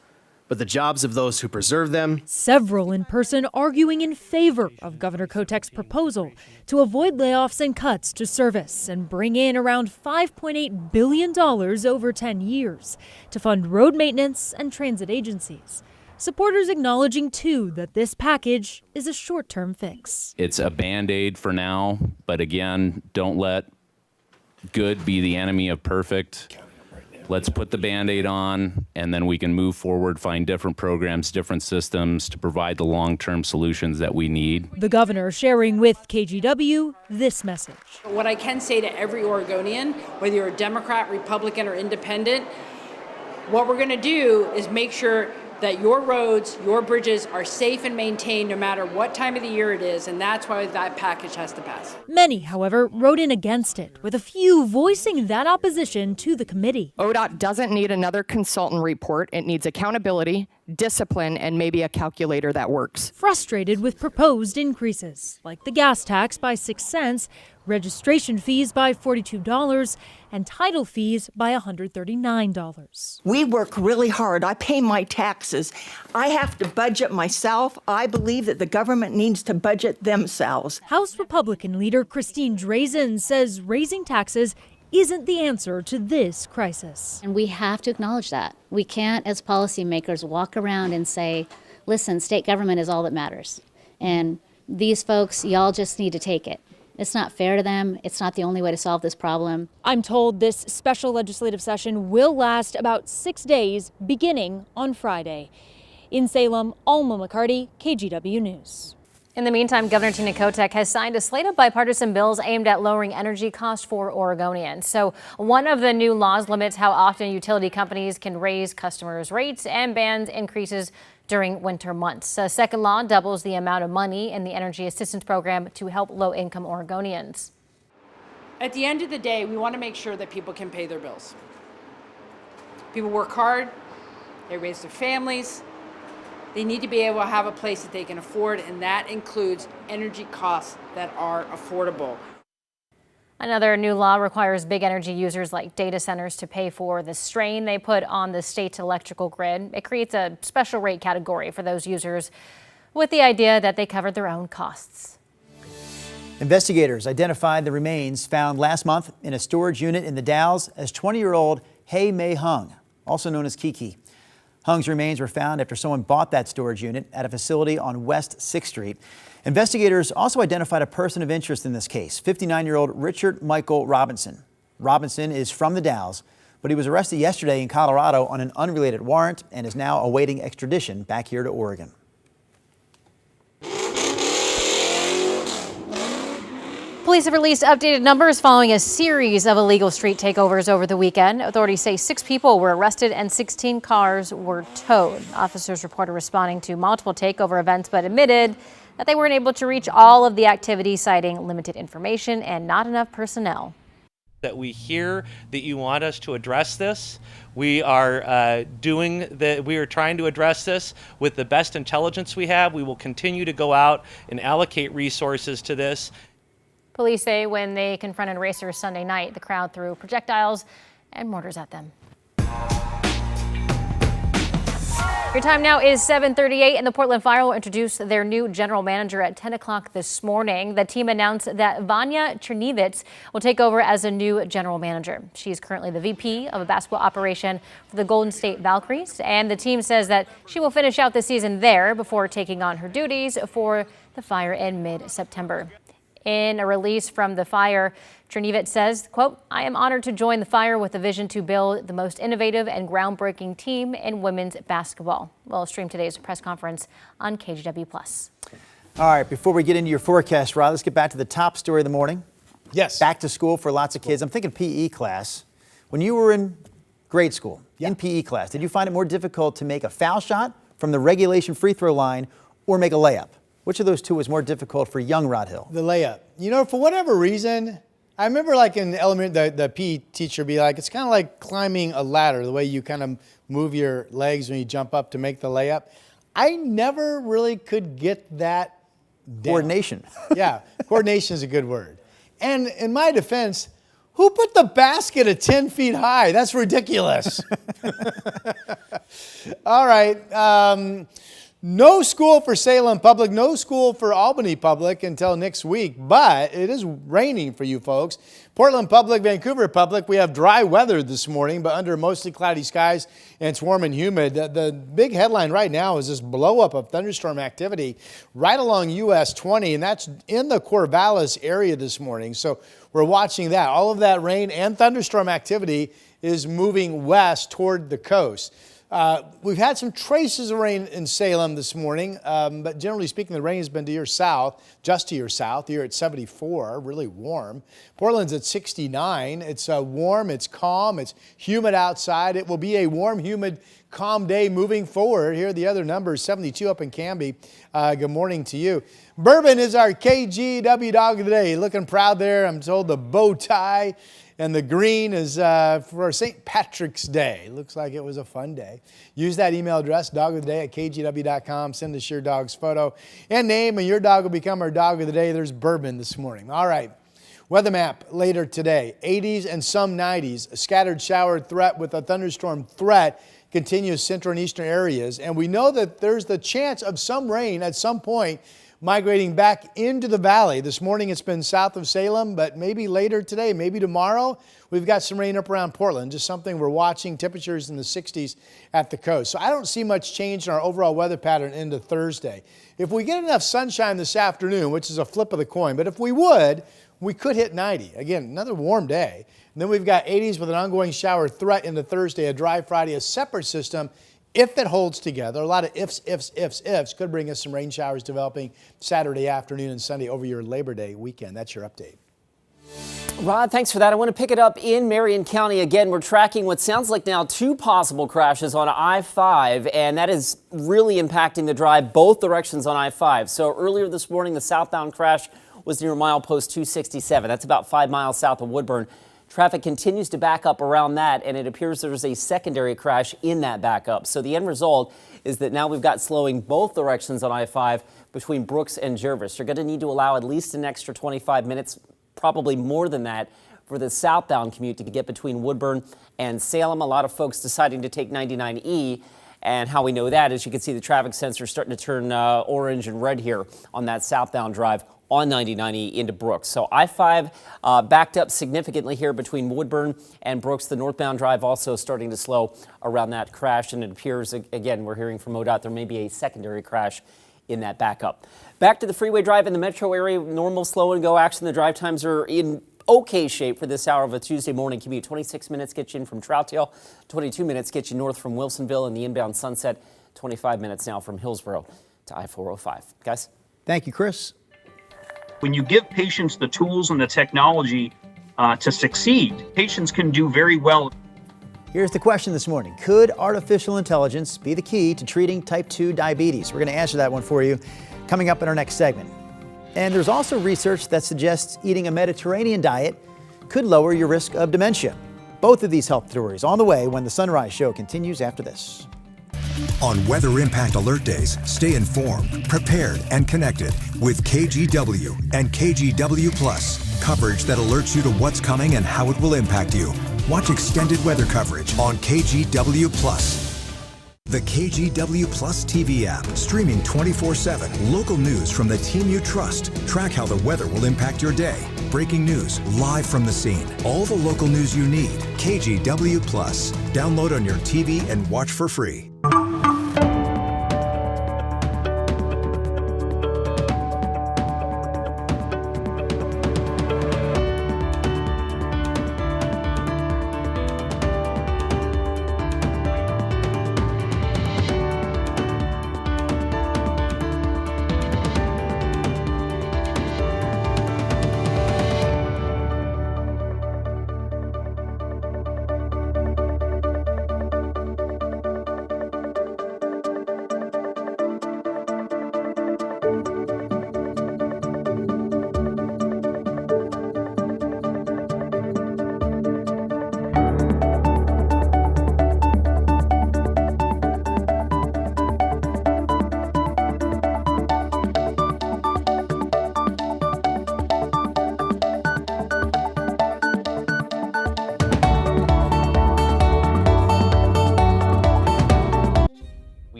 Speaker 9: but the jobs of those who preserve them.
Speaker 4: Several in person arguing in favor of Governor Kotek's proposal to avoid layoffs and cuts to service and bring in around $5.8 billion over 10 years to fund road maintenance and transit agencies. Supporters acknowledging, too, that this package is a short-term fix.
Speaker 10: It's a Band-Aid for now, but again, don't let good be the enemy of perfect. Let's put the Band-Aid on, and then we can move forward, find different programs, different systems to provide the long-term solutions that we need.
Speaker 4: The governor sharing with KGW this message.
Speaker 11: What I can say to every Oregonian, whether you're a Democrat, Republican, or independent, what we're going to do is make sure that your roads, your bridges are safe and maintained no matter what time of the year it is, and that's why that package has to pass.
Speaker 4: Many, however, wrote in against it, with a few voicing that opposition to the committee.
Speaker 21: ODOT doesn't need another consultant report. It needs accountability, discipline, and maybe a calculator that works.
Speaker 4: Frustrated with proposed increases, like the gas tax by 6 cents, registration fees by $42, and title fees by $139.
Speaker 13: We work really hard. I pay my taxes. I have to budget myself. I believe that the government needs to budget themselves.
Speaker 4: House Republican leader Christine Drazen says raising taxes isn't the answer to this crisis.
Speaker 14: And we have to acknowledge that. We can't, as policymakers, walk around and say, listen, state government is all that matters. And these folks, y'all just need to take it. It's not fair to them. It's not the only way to solve this problem.
Speaker 4: I'm told this special legislative session will last about 6 days, beginning on Friday. In Salem, Alma McCarty, KGW News.
Speaker 2: In the meantime, Governor Tina Kotek has signed a slate of bipartisan bills aimed at lowering energy costs for Oregonians. So one of the new laws limits how often utility companies can raise customers' rates and bans increases during winter months. A second law doubles the amount of money in the Energy Assistance Program to help low-income Oregonians.
Speaker 11: At the end of the day, we want to make sure that people can pay their bills. People work hard, they raise their families, they need to be able to have a place that they can afford, and that includes energy costs that are affordable.
Speaker 2: Another new law requires big energy users like data centers to pay for the strain they put on the state's electrical grid. It creates a special rate category for those users with the idea that they cover their own costs.
Speaker 1: Investigators identified the remains found last month in a storage unit in the Dalles as 20-year-old Hae Mei Hung, also known as Kiki. Hung's remains were found after someone bought that storage unit at a facility on West 6th Street. Investigators also identified a person of interest in this case, 59-year-old Richard Michael Robinson. Robinson is from the Dalles, but he was arrested yesterday in Colorado on an unrelated warrant and is now awaiting extradition back here to Oregon.
Speaker 2: Police have released updated numbers following a series of illegal street takeovers over the weekend. Authorities say 6 people were arrested and 16 cars were towed. Officers reported responding to multiple takeover events, but admitted that they weren't able to reach all of the activity, citing limited information and not enough personnel.
Speaker 25: That we hear that you want us to address this. We are we are trying to address this with the best intelligence we have. We will continue to go out and allocate resources to this.
Speaker 2: Police say when they confronted racers Sunday night, the crowd threw projectiles and mortars at them. Your time now is 7:38, and the Portland Fire will introduce their new general manager at 10 o'clock this morning. The team announced that Vanya Chernivets will take over as a new general manager. She's currently the VP of a basketball operation for the Golden State Valkyries, and the team says that she will finish out the season there before taking on her duties for the Fire in mid-September. In a release from the Fire, Chernivets says, quote, "I am honored to join the Fire with a vision to build the most innovative and groundbreaking team in women's basketball." We'll stream today's press conference on KGW+.
Speaker 1: All right, before we get into your forecast, Rod, let's get back to the top story of the morning.
Speaker 5: Yes.
Speaker 1: Back to school for lots of kids. I'm thinking PE class. When you were in grade school, in PE class, did you find it more difficult to make a foul shot from the regulation free throw line or make a layup? Which of those two was more difficult for young Rod Hill?
Speaker 5: The layup. You know, for whatever reason, I remember like in elementary, the PE teacher be like, it's kind of like climbing a ladder, the way you kind of move your legs when you jump up to make the layup. I never really could get that down.
Speaker 1: Coordination.
Speaker 5: Yeah, coordination is a good word. And in my defense, who put the basket at 10 feet high? That's ridiculous. All right. No school for Salem Public, no school for Albany Public until next week, but it is raining for you folks. Portland Public, Vancouver Public, we have dry weather this morning, but under mostly cloudy skies, and it's warm and humid. The big headline right now is this blow up of thunderstorm activity right along US 20, and that's in the Corvallis area this morning. So we're watching that. All of that rain and thunderstorm activity is moving west toward the coast. We've had some traces of rain in Salem this morning, but generally speaking, the rain has been to your south, just to your south. You're at 74, really warm. Portland's at 69. It's warm, it's calm, it's humid outside. It will be a warm, humid, calm day moving forward. Here are the other numbers, 72 up in Canby. Good morning to you. Bourbon is our KGW dog of the day. Looking proud there. I'm told the bow tie and the green is for St. Patrick's Day. Looks like it was a fun day. Use that email address, dogoftheday@kgw.com. Send us your dog's photo and name, and your dog will become our dog of the day. There's Bourbon this morning. All right. Weather map later today. 80s and some 90s. A scattered shower threat with a thunderstorm threat continues central and eastern areas. And we know that there's the chance of some rain at some point migrating back into the valley. This morning it's been south of Salem, but maybe later today, maybe tomorrow, we've got some rain up around Portland. Just something we're watching. Temperatures in the 60s at the coast. So I don't see much change in our overall weather pattern into Thursday. If we get enough sunshine this afternoon, which is a flip of the coin, but if we would, we could hit 90. Again, another warm day. And then we've got 80s with an ongoing shower threat into Thursday, a dry Friday, a separate system. If it holds together, a lot of ifs, could bring us some rain showers developing Saturday afternoon and Sunday over your Labor Day weekend. That's your update.
Speaker 6: Rod, thanks for that. I want to pick it up in Marion County. Again, we're tracking what sounds like now 2 possible crashes on I-5, and that is really impacting the drive both directions on I-5. So earlier this morning, the southbound crash was near milepost 267. That's about 5 miles south of Woodburn. Traffic continues to back up around that, and it appears there's a secondary crash in that backup. So the end result is that now we've got slowing both directions on I-5 between Brooks and Jervis. You're going to need to allow at least an extra 25 minutes, probably more than that, for the southbound commute to get between Woodburn and Salem. A lot of folks deciding to take 99E. And how we know that is you can see the traffic sensor starting to turn orange and red here on that southbound drive on 99E into Brooks. So I-5 backed up significantly here between Woodburn and Brooks. The northbound drive also starting to slow around that crash. And it appears, again, we're hearing from ODOT, there may be a secondary crash in that backup. Back to the freeway drive in the metro area, normal slow and go action. The drive times are in okay shape for this hour of a Tuesday morning commute. 26 minutes gets you in from Troutdale, 22 minutes gets you north from Wilsonville and the inbound Sunset, 25 minutes now from Hillsborough to I-405. Guys?
Speaker 1: Thank you, Chris.
Speaker 7: When you give patients the tools and the technology to succeed, patients can do very well.
Speaker 1: Here's the question this morning. Could artificial intelligence be the key to treating type 2 diabetes? We're going to answer that one for you coming up in our next segment. And there's also research that suggests eating a Mediterranean diet could lower your risk of dementia. Both of these health stories on the way when the Sunrise Show continues after this.
Speaker 12: On Weather Impact Alert Days, stay informed, prepared, and connected with KGW and KGW Plus. Coverage that alerts you to what's coming and how it will impact you. Watch extended weather coverage on KGW Plus. The KGW Plus TV app, streaming 24/7. Local news from the team you trust. Track how the weather will impact your day. Breaking news, live from the scene. All the local news you need. KGW Plus. Download on your TV and watch for free.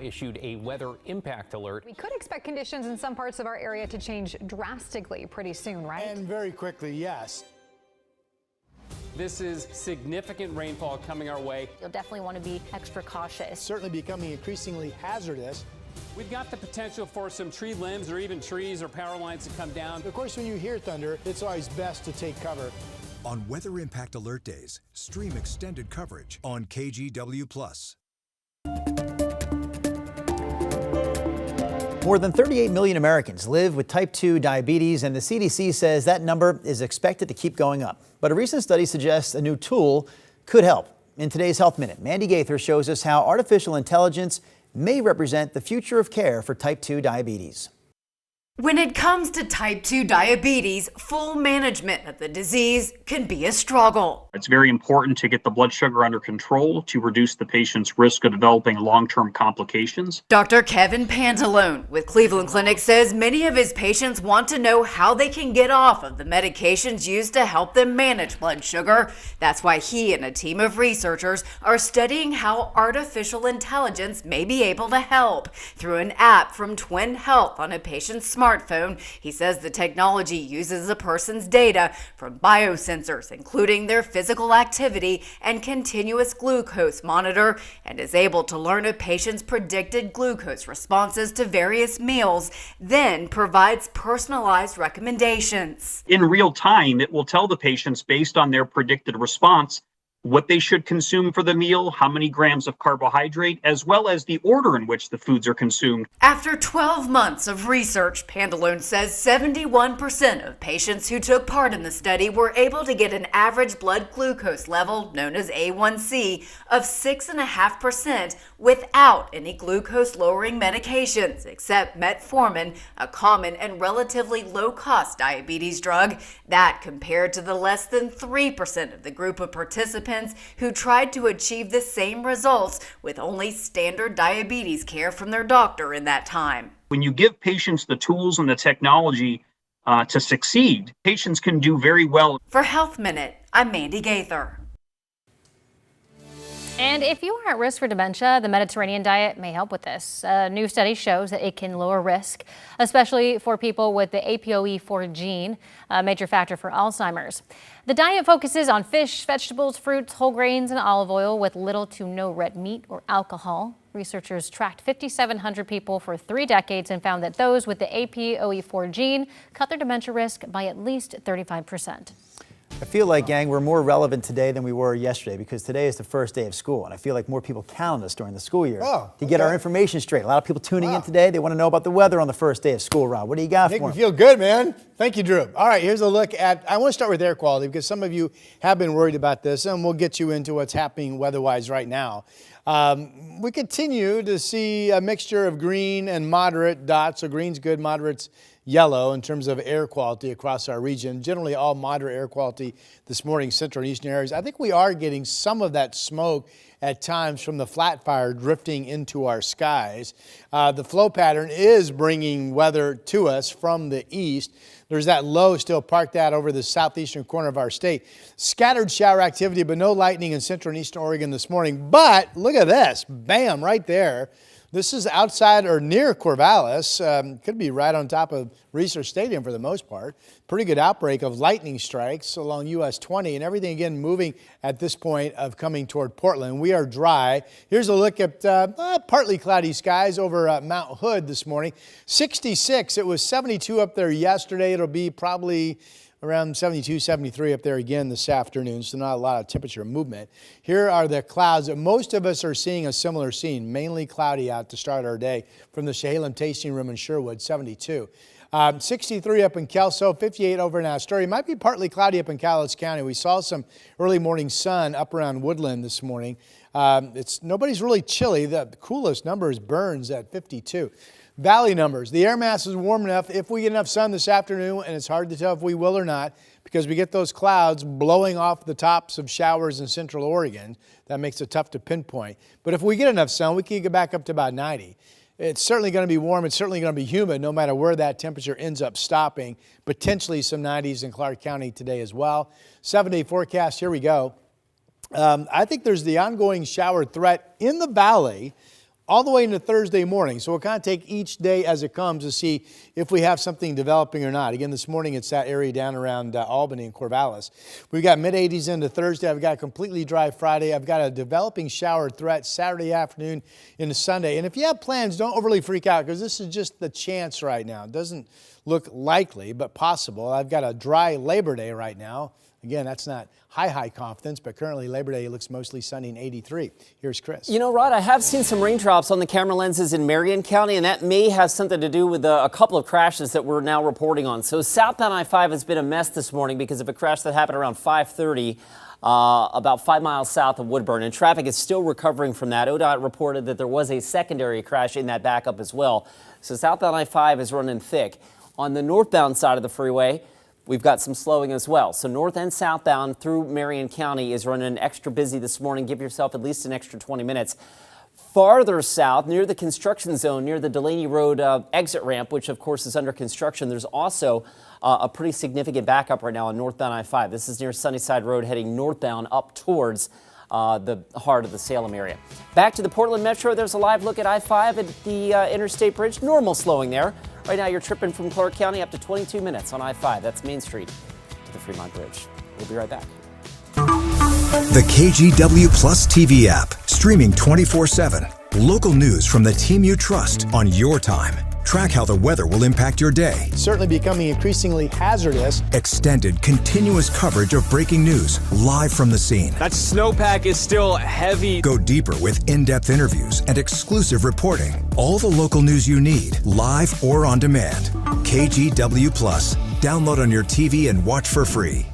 Speaker 15: issued a weather impact alert.
Speaker 23: We could expect conditions in some parts of our area to change drastically pretty soon, right?
Speaker 5: And very quickly, yes.
Speaker 22: This is significant rainfall coming our way.
Speaker 24: You'll definitely want to be extra cautious.
Speaker 5: Certainly becoming increasingly hazardous.
Speaker 22: We've got the potential for some tree limbs or even trees or power lines to come down.
Speaker 5: Of course, when you hear thunder, it's always best to take cover.
Speaker 12: On Weather Impact Alert Days, stream extended coverage on KGW+.
Speaker 1: More than 38 million Americans live with type 2 diabetes, and the CDC says that number is expected to keep going up. But a recent study suggests a new tool could help. In today's Health Minute, Mandy Gaither shows us how artificial intelligence may represent the future of care for type 2 diabetes.
Speaker 17: When it comes to type 2 diabetes, full management of the disease can be a struggle.
Speaker 7: It's very important to get the blood sugar under control to reduce the patient's risk of developing long-term complications.
Speaker 17: Dr. Kevin Pantalone with Cleveland Clinic says many of his patients want to know how they can get off of the medications used to help them manage blood sugar. That's why he and a team of researchers are studying how artificial intelligence may be able to help through an app from Twin Health on a patient's smartphone. He says the technology uses a person's data from biosensors, including their physical activity and continuous glucose monitor, and is able to learn a patient's predicted glucose responses to various meals, then provides personalized recommendations.
Speaker 7: In real time, it will tell the patients based on their predicted response what they should consume for the meal, how many grams of carbohydrate, as well as the order in which the foods are consumed.
Speaker 17: After 12 months of research, Pantalone says 71% of patients who took part in the study were able to get an average blood glucose level, known as A1C, of 6.5% without any glucose-lowering medications, except metformin, a common and relatively low-cost diabetes drug. That compared to the less than 3% of the group of participants who tried to achieve the same results with only standard diabetes care from their doctor in that time.
Speaker 7: When you give patients the tools and the technology to succeed, patients can do very well.
Speaker 17: For Health Minute, I'm Mandy Gaither.
Speaker 2: And if you are at risk for dementia, the Mediterranean diet may help with this. A new study shows that it can lower risk, especially for people with the APOE4 gene, a major factor for Alzheimer's. The diet focuses on fish, vegetables, fruits, whole grains, and olive oil with little to no red meat or alcohol. Researchers tracked 5,700 people for 3 decades and found that those with the APOE4 gene cut their dementia risk by at least 35%.
Speaker 1: I feel like, gang, we're more relevant today than we were yesterday because today is the first day of school, and I feel like more people count on us during the school year to get our information straight. A lot of people tuning in today. They want to know about the weather on the first day of school, Rob. What do you got for them?
Speaker 5: Make me feel good, man. Thank you, Drew. All right, here's a look at, I want to start with air quality because some of you have been worried about this, and we'll get you into what's happening weather-wise right now. We continue to see a mixture of green and moderate dots, so green's good, moderate's yellow in terms of air quality across our region. Generally all moderate air quality this morning, central and eastern areas. I think we are getting some of that smoke at times from the flat fire drifting into our skies. The flow pattern is bringing weather to us from the east. There's that low still parked out over the southeastern corner of our state. Scattered shower activity, but no lightning in central and eastern Oregon this morning. But look at this, bam, right there. This is outside or near Corvallis. Could be right on top of Research Stadium for the most part. Pretty good outbreak of lightning strikes along US 20 and everything again moving at this point of coming toward Portland. We are dry. Here's a look at partly cloudy skies over Mount Hood this morning. 66. It was 72 up there yesterday. It'll be probably around 72, 73 up there again this afternoon, so not a lot of temperature movement. Here are the clouds. Most of us are seeing a similar scene, mainly cloudy out to start our day from the Chehalem Tasting Room in Sherwood, 72. 63 up in Kelso, 58 over in Astoria. Might be partly cloudy up in Cowlitz County. We saw some early morning sun up around Woodland this morning. Nobody's really chilly. The coolest number is Burns at 52. Valley numbers. The air mass is warm enough if we get enough sun this afternoon, and it's hard to tell if we will or not because we get those clouds blowing off the tops of showers in central Oregon. That makes it tough to pinpoint. But if we get enough sun, we can get back up to about 90. It's certainly going to be warm. It's certainly going to be humid no matter where that temperature ends up stopping. Potentially some 90s in Clark County today as well. 7-day forecast. Here we go. I think there's the ongoing shower threat in the valley all the way into Thursday morning. So we'll kind of take each day as it comes to see if we have something developing or not. Again, this morning it's that area down around Albany and Corvallis. We've got mid-80s into Thursday. I've got a completely dry Friday. I've got a developing shower threat Saturday afternoon into Sunday. And if you have plans, don't overly freak out because this is just the chance right now. It doesn't look likely, but possible. I've got a dry Labor Day right now. Again, that's not high confidence, but currently Labor Day looks mostly sunny and 83. Here's Chris.
Speaker 6: You know, Rod, I have seen some raindrops on the camera lenses in Marion County, and that may have something to do with a couple of crashes that we're now reporting on. So southbound I-5 has been a mess this morning because of a crash that happened around 5:30. About 5 miles south of Woodburn, and traffic is still recovering from that. ODOT reported that there was a secondary crash in that backup as well. So southbound I-5 is running thick. On the northbound side of the freeway, we've got some slowing as well. So north and southbound through Marion County is running extra busy this morning. Give yourself at least an extra 20 minutes. Farther south, near the construction zone, near the Delaney Road exit ramp, which of course is under construction, there's also a pretty significant backup right now on northbound I-5. This is near Sunnyside Road heading northbound up towards the heart of the Salem area. Back to the Portland Metro, there's a live look at I-5 at the Interstate Bridge. Normal slowing there. Right now you're tripping from Clark County up to 22 minutes on I-5. That's Main Street to the Fremont Bridge. We'll be right back.
Speaker 12: The KGW Plus TV app, streaming 24/7. Local news from the team you trust on your time. Track how the weather will impact your day.
Speaker 5: It's certainly becoming increasingly hazardous.
Speaker 12: Extended, continuous coverage of breaking news live from the scene.
Speaker 22: That snowpack is still heavy.
Speaker 12: Go deeper with in-depth interviews and exclusive reporting. All the local news you need, live or on demand. KGW Plus. Download on your TV and watch for free.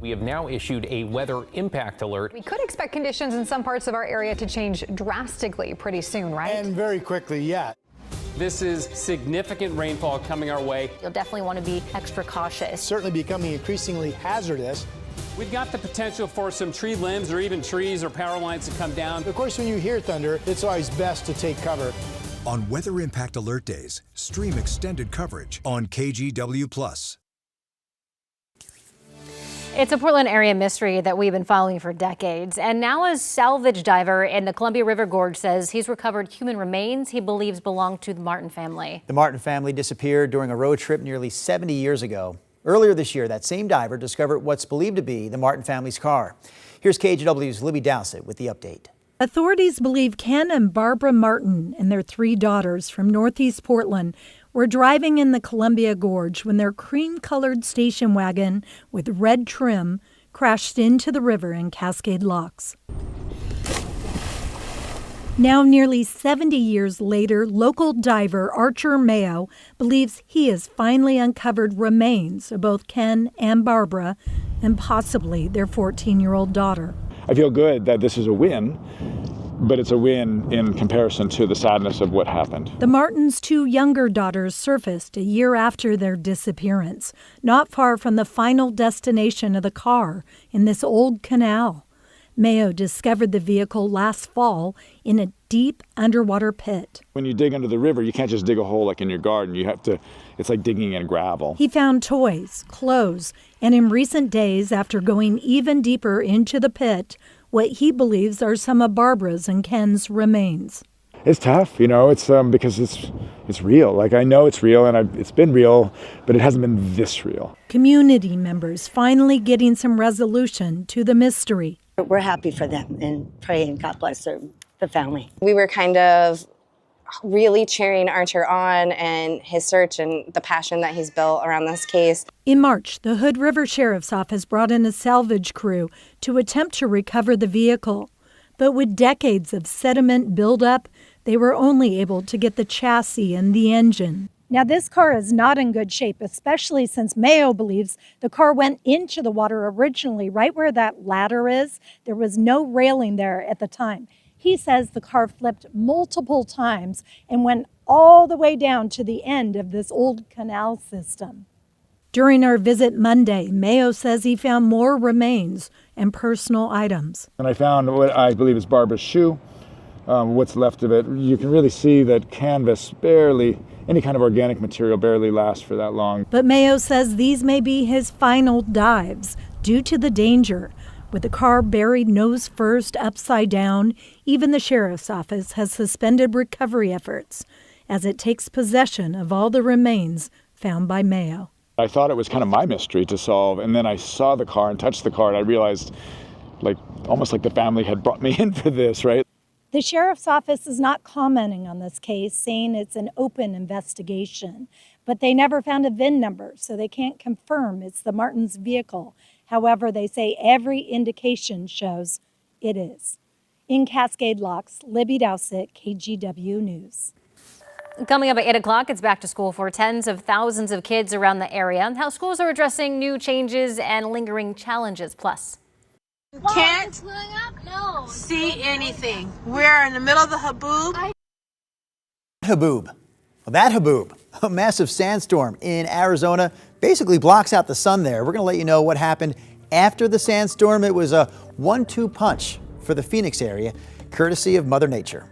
Speaker 15: We have now issued a weather impact alert.
Speaker 23: We could expect conditions in some parts of our area to change drastically pretty soon, right?
Speaker 5: And very quickly, yeah.
Speaker 22: This is significant rainfall coming our way.
Speaker 24: You'll definitely want to be extra cautious.
Speaker 5: Certainly becoming increasingly hazardous.
Speaker 22: We've got the potential for some tree limbs or even trees or power lines to come down.
Speaker 5: Of course, when you hear thunder, it's always best to take cover.
Speaker 12: On Weather Impact Alert Days, stream extended coverage on KGW Plus.
Speaker 2: It's a Portland area mystery that we've been following for decades. And now a salvage diver in the Columbia River Gorge says he's recovered human remains he believes belong to the Martin family.
Speaker 1: The Martin family disappeared during a road trip nearly 70 years ago. Earlier this year, that same diver discovered what's believed to be the Martin family's car. Here's KGW's Libby Dowsett with the update.
Speaker 3: Authorities believe Ken and Barbara Martin and their 3 daughters from Northeast Portland were driving in the Columbia Gorge when their cream-colored station wagon with red trim crashed into the river in Cascade Locks. Now, nearly 70 years later, local diver Archer Mayo believes he has finally uncovered remains of both Ken and Barbara and possibly their 14-year-old daughter.
Speaker 16: I feel good that this is a win, but it's a win in comparison to the sadness of what happened.
Speaker 3: The Martins' 2 younger daughters surfaced a year after their disappearance, not far from the final destination of the car in this old canal. Mayo discovered the vehicle last fall in a deep underwater pit.
Speaker 16: When you dig under the river, you can't just dig a hole like in your garden. You have to, it's like digging in gravel.
Speaker 3: He found toys, clothes, and in recent days, after going even deeper into the pit, what he believes are some of Barbara's and Ken's remains.
Speaker 16: It's tough, you know, it's because it's real. Like, I know it's real and it's been real, but it hasn't been this real.
Speaker 3: Community members finally getting some resolution to the mystery.
Speaker 8: We're happy for them and pray and God bless the family.
Speaker 9: We were kind of really cheering Archer on and his search and the passion that he's built around this case.
Speaker 3: In March, the Hood River Sheriff's Office brought in a salvage crew to attempt to recover the vehicle. But with decades of sediment buildup, they were only able to get the chassis and the engine. Now, this car is not in good shape, especially since Mayo believes the car went into the water originally, right where that ladder is. There was no railing there at the time. He says the car flipped multiple times and went all the way down to the end of this old canal system. During our visit Monday, Mayo says he found more remains and personal items.
Speaker 16: And I found what I believe is Barbara's shoe, what's left of it. You can really see that canvas barely, any kind of organic material barely lasts for that long.
Speaker 3: But Mayo says these may be his final dives due to the danger. With the car buried nose first, upside down, even the sheriff's office has suspended recovery efforts as it takes possession of all the remains found by Mayo.
Speaker 16: I thought it was kind of my mystery to solve, and then I saw the car and touched the car, and I realized, almost like the family had brought me in for this, right?
Speaker 3: The sheriff's office is not commenting on this case, saying it's an open investigation, but they never found a VIN number, so they can't confirm it's the Martins' vehicle. However, they say every indication shows it is. In Cascade Locks, Libby Dowsett, KGW News.
Speaker 2: Coming up at 8 o'clock, it's back to school for tens of thousands of kids around the area. How schools are addressing new changes and lingering challenges. Plus,
Speaker 18: Can't see anything. We're in the middle of the haboob.
Speaker 1: Haboob. Well, that haboob, a massive sandstorm in Arizona, basically blocks out the sun there. We're going to let you know what happened after the sandstorm. It was a 1-2 punch for the Phoenix area, courtesy of Mother Nature.